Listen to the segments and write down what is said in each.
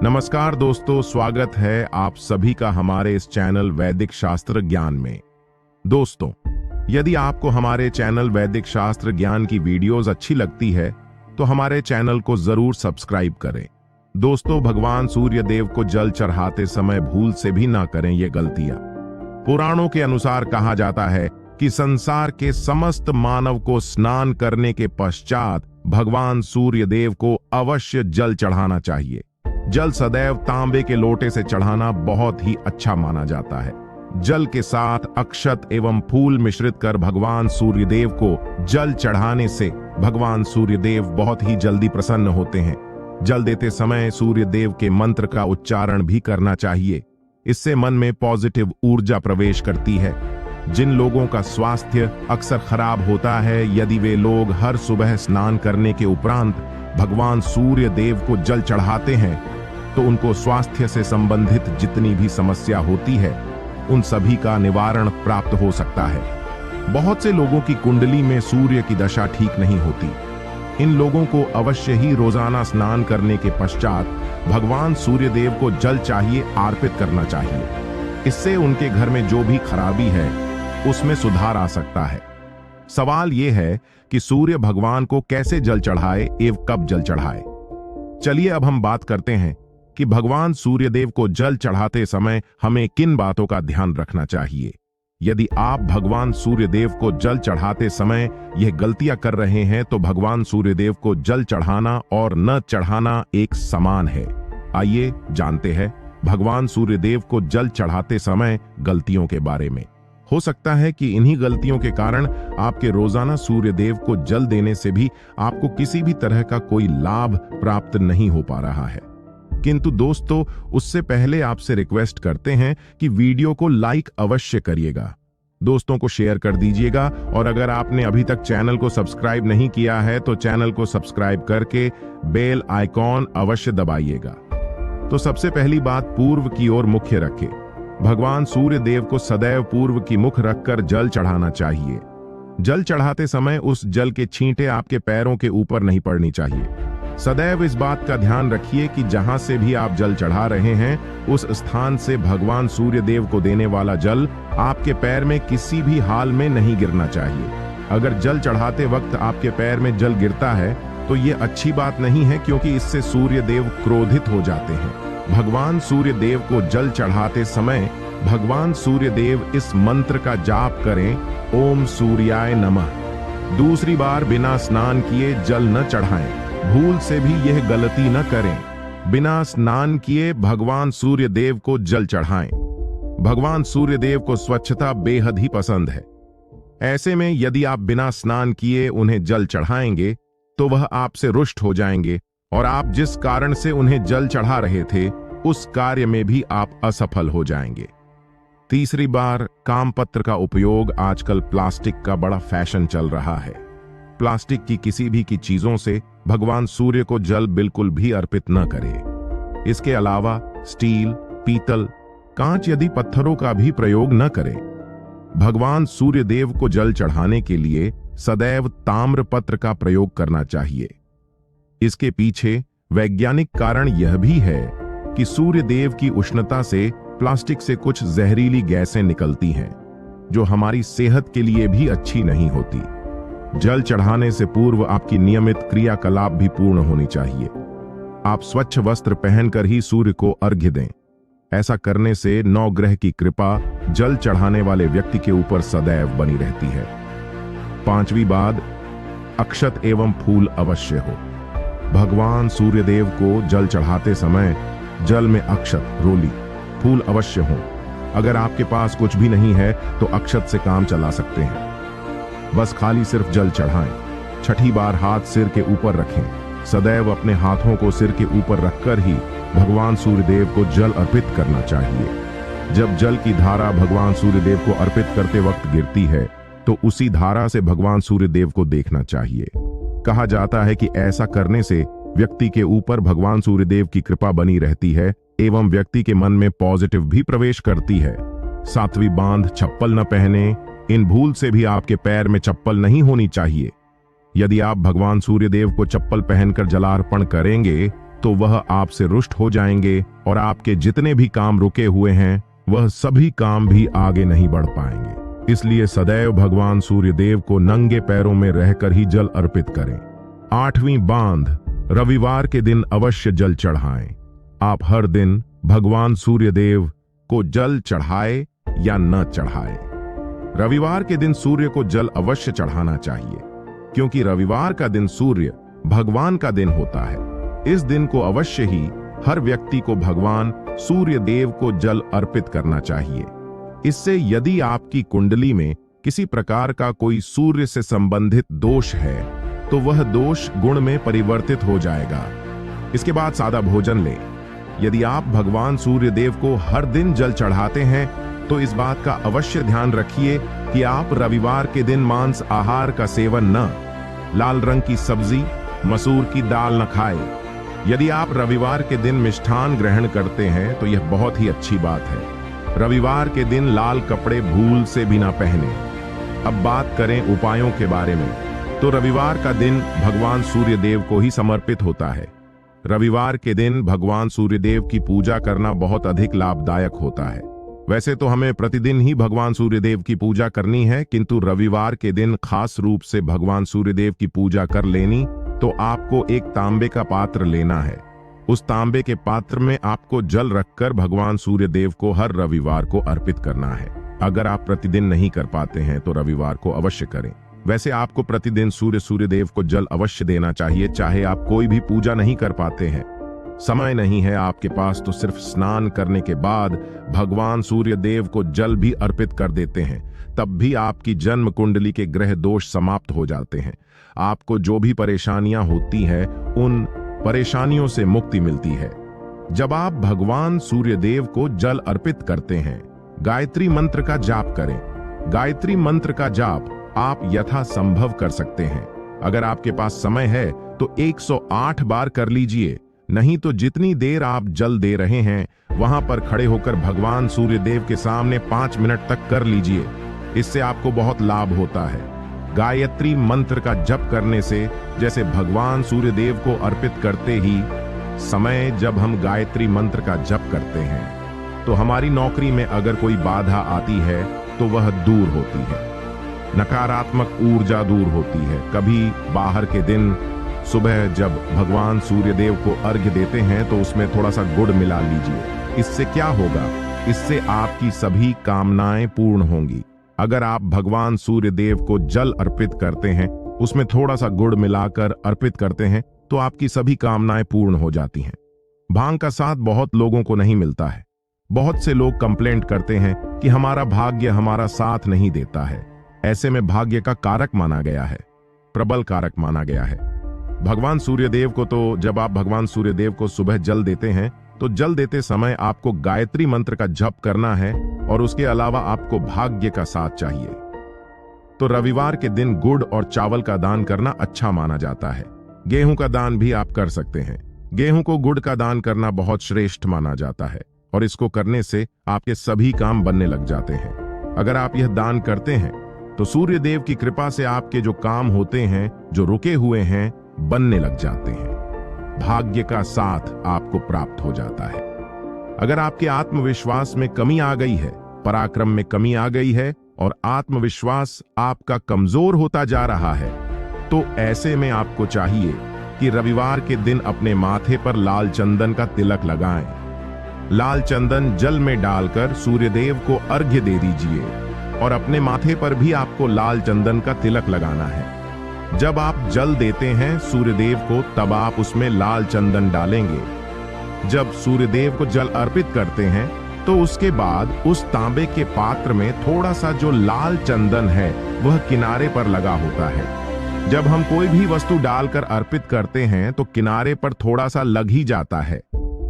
नमस्कार दोस्तों, स्वागत है आप सभी का हमारे इस चैनल वैदिक शास्त्र ज्ञान में। दोस्तों, यदि आपको हमारे चैनल वैदिक शास्त्र ज्ञान की वीडियोस अच्छी लगती है तो हमारे चैनल को जरूर सब्सक्राइब करें। दोस्तों, भगवान सूर्य देव को जल चढ़ाते समय भूल से भी ना करें ये गलतियां। पुराणों के अनुसार कहा जाता है कि संसार के समस्त मानव को स्नान करने के पश्चात भगवान सूर्य देव को अवश्य जल चढ़ाना चाहिए। जल सदैव तांबे के लोटे से चढ़ाना बहुत ही अच्छा माना जाता है। जल के साथ अक्षत एवं फूल मिश्रित कर भगवान सूर्यदेव को जल चढ़ाने से भगवान सूर्यदेव बहुत ही जल्दी प्रसन्न होते हैं। जल देते समय सूर्यदेव के मंत्र का उच्चारण भी करना चाहिए। इससे मन में पॉजिटिव ऊर्जा प्रवेश करती है। जिन लोगों का स्वास्थ्य अक्सर खराब होता है, यदि वे लोग हर सुबह स्नान करने के उपरांत भगवान सूर्य देव को जल चढ़ाते हैं तो उनको स्वास्थ्य से संबंधित जितनी भी समस्या होती है उन सभी का निवारण प्राप्त हो सकता है। बहुत से लोगों की कुंडली में सूर्य की दशा ठीक नहीं होती। इन लोगों को अवश्य ही रोजाना स्नान करने के पश्चात भगवान सूर्य देव को जल चाहिए अर्पित करना चाहिए। इससे उनके घर में जो भी खराबी है उसमें सुधार आ सकता है। सवाल यह है कि सूर्य भगवान को कैसे जल चढ़ाए एवं कब जल चढ़ाए। चलिए अब हम बात करते हैं कि भगवान सूर्यदेव को जल चढ़ाते समय हमें किन बातों का ध्यान रखना चाहिए। यदि आप भगवान सूर्यदेव को जल चढ़ाते समय यह गलतियां कर रहे हैं तो भगवान सूर्यदेव को जल चढ़ाना और न चढ़ाना एक समान है। आइए जानते हैं भगवान सूर्यदेव को जल चढ़ाते समय गलतियों के बारे में। हो सकता है कि इन्हीं गलतियों के कारण आपके रोजाना सूर्यदेव को जल देने से भी आपको किसी भी तरह का कोई लाभ प्राप्त नहीं हो पा रहा है। किंतु दोस्तों, उससे पहले आपसे रिक्वेस्ट करते हैं कि वीडियो को लाइक अवश्य करिएगा, दोस्तों को शेयर कर दीजिएगा और अगर आपने अभी तक चैनल को सब्सक्राइब नहीं किया है तो चैनल को सब्सक्राइब करके बेल आइकॉन अवश्य दबाइएगा। तो सबसे पहली बात, पूर्व की ओर मुख्य रखें। भगवान सूर्य देव को सदैव पूर्व की मुख रखकर जल चढ़ाना चाहिए। जल चढ़ाते समय उस जल के छींटे आपके पैरों के ऊपर नहीं पड़नी चाहिए। सदैव इस बात का ध्यान रखिए कि जहां से भी आप जल चढ़ा रहे हैं उस स्थान से भगवान सूर्य देव को देने वाला जल आपके पैर में किसी भी हाल में नहीं गिरना चाहिए। अगर जल चढ़ाते वक्त आपके पैर में जल गिरता है तो ये अच्छी बात नहीं है, क्योंकि इससे सूर्य देव क्रोधित हो जाते हैं। भगवान सूर्य देव को जल चढ़ाते समय भगवान सूर्य देव इस मंत्र का जाप करें, ओम सूर्याय नमः। दूसरी बार बिना स्नान किए जल न चढ़ाएं। भूल से भी यह गलती न करें। बिना स्नान किए भगवान सूर्य देव को जल चढ़ाएं। भगवान सूर्य देव को स्वच्छता बेहद ही पसंद है। ऐसे में यदि आप बिना स्नान किए उन्हें जल चढ़ाएंगे तो वह आपसे रुष्ट हो जाएंगे और आप जिस कारण से उन्हें जल चढ़ा रहे थे उस कार्य में भी आप असफल हो जाएंगे। तीसरी बार, कामपत्र का उपयोग। आजकल प्लास्टिक का बड़ा फैशन चल रहा है। प्लास्टिक की किसी भी की चीजों से भगवान सूर्य को जल बिल्कुल भी अर्पित न करें। इसके अलावा स्टील, पीतल, कांच यदि पत्थरों का भी प्रयोग न करें। भगवान सूर्य देव को जल चढ़ाने के लिए सदैव ताम्र पत्र का प्रयोग करना चाहिए। इसके पीछे वैज्ञानिक कारण यह भी है कि सूर्य देव की उष्णता से प्लास्टिक से कुछ जहरीली गैसें निकलती हैं जो हमारी सेहत के लिए भी अच्छी नहीं होती। जल चढ़ाने से पूर्व आपकी नियमित क्रियाकलाप भी पूर्ण होनी चाहिए। आप स्वच्छ वस्त्र पहनकर ही सूर्य को अर्घ्य दें। ऐसा करने से नवग्रह की कृपा जल चढ़ाने वाले व्यक्ति के ऊपर सदैव बनी रहती है। पांचवी बात, अक्षत एवं फूल अवश्य हो। भगवान सूर्यदेव को जल चढ़ाते समय जल में अक्षत, रोली, फूल अवश्य हो। अगर आपके पास कुछ भी नहीं है तो अक्षत से काम चला सकते हैं। बस खाली सिर्फ जल चढ़ाएं। छठी बार हाथ सिर के ऊपर रखें। सदैव अपने हाथों को सिर के ऊपर रखकर ही भगवान सूर्यदेव को जल अर्पित करना चाहिए। जब जल की धारा भगवान सूर्यदेव को अर्पित करते वक्त गिरती है तो उसी धारा से भगवान सूर्यदेव को देखना चाहिए। कहा जाता है कि ऐसा करने से व्यक्ति के ऊपर भगवान सूर्यदेव की कृपा बनी रहती है एवं व्यक्ति के मन में पॉजिटिव भी प्रवेश करती है। सातवीं बात, चप्पल न पहने। इन भूल से भी आपके पैर में चप्पल नहीं होनी चाहिए। यदि आप भगवान सूर्यदेव को चप्पल पहनकर जलार्पण करेंगे तो वह आपसे रुष्ट हो जाएंगे और आपके जितने भी काम रुके हुए हैं वह सभी काम भी आगे नहीं बढ़ पाएंगे। इसलिए सदैव भगवान सूर्य देव को नंगे पैरों में रहकर ही जल अर्पित करें। 8वीं बांध, रविवार के दिन अवश्य जल चढ़ाएं। आप हर दिन भगवान सूर्य देव को जल चढ़ाए या न चढ़ाए, रविवार के दिन सूर्य को जल अवश्य चढ़ाना चाहिए, क्योंकि रविवार का दिन सूर्य भगवान का दिन होता है। इस दिन को अवश्य ही हर व्यक्ति को भगवान सूर्य देव को जल अर्पित करना चाहिए। इससे यदि आपकी कुंडली में किसी प्रकार का कोई सूर्य से संबंधित दोष है तो वह दोष गुण में परिवर्तित हो जाएगा। इसके बाद सादा भोजन लें। यदि आप भगवान सूर्य देव को हर दिन जल चढ़ाते हैं तो इस बात का अवश्य ध्यान रखिए कि आप रविवार के दिन मांस आहार का सेवन न, लाल रंग की सब्जी, मसूर की दाल न खाएं। यदि आप रविवार के दिन मिष्ठान ग्रहण करते हैं तो यह बहुत ही अच्छी बात है। रविवार के दिन लाल कपड़े भूल से भी ना पहने। अब बात करें उपायों के बारे में, तो रविवार का दिन भगवान सूर्य देव को ही समर्पित होता है। रविवार के दिन भगवान सूर्य देव की पूजा करना बहुत अधिक लाभदायक होता है। वैसे तो हमें प्रतिदिन ही भगवान सूर्यदेव की पूजा करनी है, किंतु रविवार के दिन खास रूप से भगवान सूर्यदेव की पूजा कर लेनी तो आपको एक तांबे का पात्र लेना है। उस तांबे के पात्र में आपको जल रखकर भगवान सूर्यदेव को हर रविवार को अर्पित करना है। अगर आप प्रतिदिन नहीं कर पाते हैं तो रविवार को अवश्य करें। वैसे आपको प्रतिदिन सूर्यदेव को जल अवश्य देना चाहिए, चाहे आप कोई भी पूजा नहीं कर पाते हैं, समय नहीं है आपके पास, तो सिर्फ स्नान करने के बाद भगवान सूर्य देव को जल भी अर्पित कर देते हैं, तब भी आपकी जन्म कुंडली के ग्रह दोष समाप्त हो जाते हैं। आपको जो भी परेशानियां होती हैं उन परेशानियों से मुक्ति मिलती है। जब आप भगवान सूर्य देव को जल अर्पित करते हैं, गायत्री मंत्र का जाप करें। गायत्री मंत्र का जाप आप यथासंभव कर सकते हैं। अगर आपके पास समय है तो 108 बार कर लीजिए, नहीं तो जितनी देर आप जल दे रहे हैं वहां पर खड़े होकर भगवान सूर्य देव के सामने 5 मिनट तक कर लीजिए। इससे आपको बहुत लाभ होता है। गायत्री मंत्र का जप करने से, जैसे भगवान सूर्य देव को अर्पित करते ही समय जब हम गायत्री मंत्र का जप करते हैं तो हमारी नौकरी में अगर कोई बाधा आती है तो वह दूर होती है, नकारात्मक ऊर्जा दूर होती है। कभी बाहर के दिन सुबह जब भगवान सूर्यदेव को अर्घ्य देते हैं तो उसमें थोड़ा सा गुड़ मिला लीजिए। इससे क्या होगा? इससे आपकी सभी कामनाएं पूर्ण होंगी। अगर आप भगवान सूर्यदेव को जल अर्पित करते हैं, उसमें थोड़ा सा गुड़ मिलाकर अर्पित करते हैं तो आपकी सभी कामनाएं पूर्ण हो जाती हैं। भांग का साथ बहुत लोगों को नहीं मिलता है। बहुत से लोग कंप्लेंट करते हैं कि हमारा भाग्य हमारा साथ नहीं देता है। ऐसे में भाग्य का कारक माना गया है, प्रबल कारक माना गया है भगवान सूर्यदेव को। तो जब आप भगवान सूर्यदेव को सुबह जल देते हैं तो जल देते समय आपको गायत्री मंत्र का जप करना है और उसके अलावा आपको भाग्य का साथ चाहिए। तो रविवार के दिन गुड़ और चावल का दान करना अच्छा माना जाता है। गेहूं का दान भी आप कर सकते हैं। गेहूं को गुड़ का दान करना बहुत श्रेष्ठ माना जाता है और इसको करने से आपके सभी काम बनने लग जाते हैं। अगर आप यह दान करते हैं तो सूर्य देव की कृपा से आपके जो काम होते हैं, जो रुके हुए हैं, बनने लग जाते हैं। भाग्य का साथ आपको प्राप्त हो जाता है। अगर आपके आत्मविश्वास में कमी आ गई है, पराक्रम में कमी आ गई है और आत्मविश्वास आपका कमजोर होता जा रहा है, तो ऐसे में आपको चाहिए कि रविवार के दिन अपने माथे पर लाल चंदन का तिलक लगाएं। लाल चंदन जल में डालकर सूर्यदेव को अर्घ्य दे दीजिए और अपने माथे पर भी आपको लाल चंदन का तिलक लगाना है। जब आप जल देते हैं सूर्यदेव को, तब आप उसमें लाल चंदन डालेंगे। जब सूर्यदेव को जल अर्पित करते हैं तो उसके बाद उस तांबे के पात्र में थोड़ा सा जो लाल चंदन है वह किनारे पर लगा होता है। जब हम कोई भी वस्तु डालकर अर्पित करते हैं तो किनारे पर थोड़ा सा लग ही जाता है।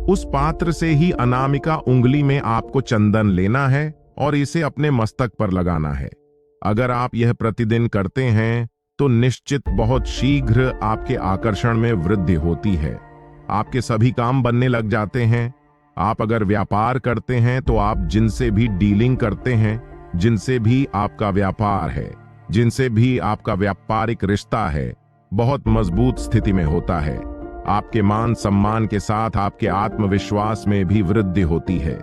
उस पात्र से ही अनामिका उंगली में आपको चंदन लेना है और इसे अपने मस्तक पर लगाना है। अगर आप यह प्रतिदिन करते हैं तो निश्चित बहुत शीघ्र आपके आकर्षण में वृद्धि होती है। आपके सभी काम बनने लग जाते हैं। आप अगर व्यापार करते हैं तो आप जिनसे भी डीलिंग करते हैं, जिनसे भी आपका व्यापार है, जिनसे भी आपका व्यापारिक रिश्ता है, बहुत मजबूत स्थिति में होता है। आपके मान सम्मान के साथ आपके आत्मविश्वास में भी वृद्धि होती है।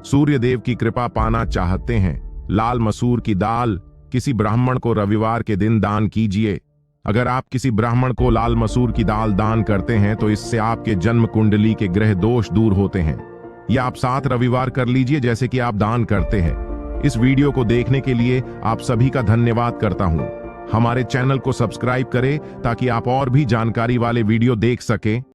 सूर्य देव की कृपा पाना चाहते हैं? लाल मसूर की दाल किसी ब्राह्मण को रविवार के दिन दान कीजिए। अगर आप किसी ब्राह्मण को लाल मसूर की दाल दान करते हैं तो इससे आपके जन्म कुंडली के ग्रह दोष दूर होते हैं। या आप 7 रविवार कर लीजिए जैसे कि आप दान करते हैं। इस वीडियो को देखने के लिए आप सभी का धन्यवाद करता हूं। हमारे चैनल को सब्सक्राइब करें ताकि आप और भी जानकारी वाले वीडियो देख सकें।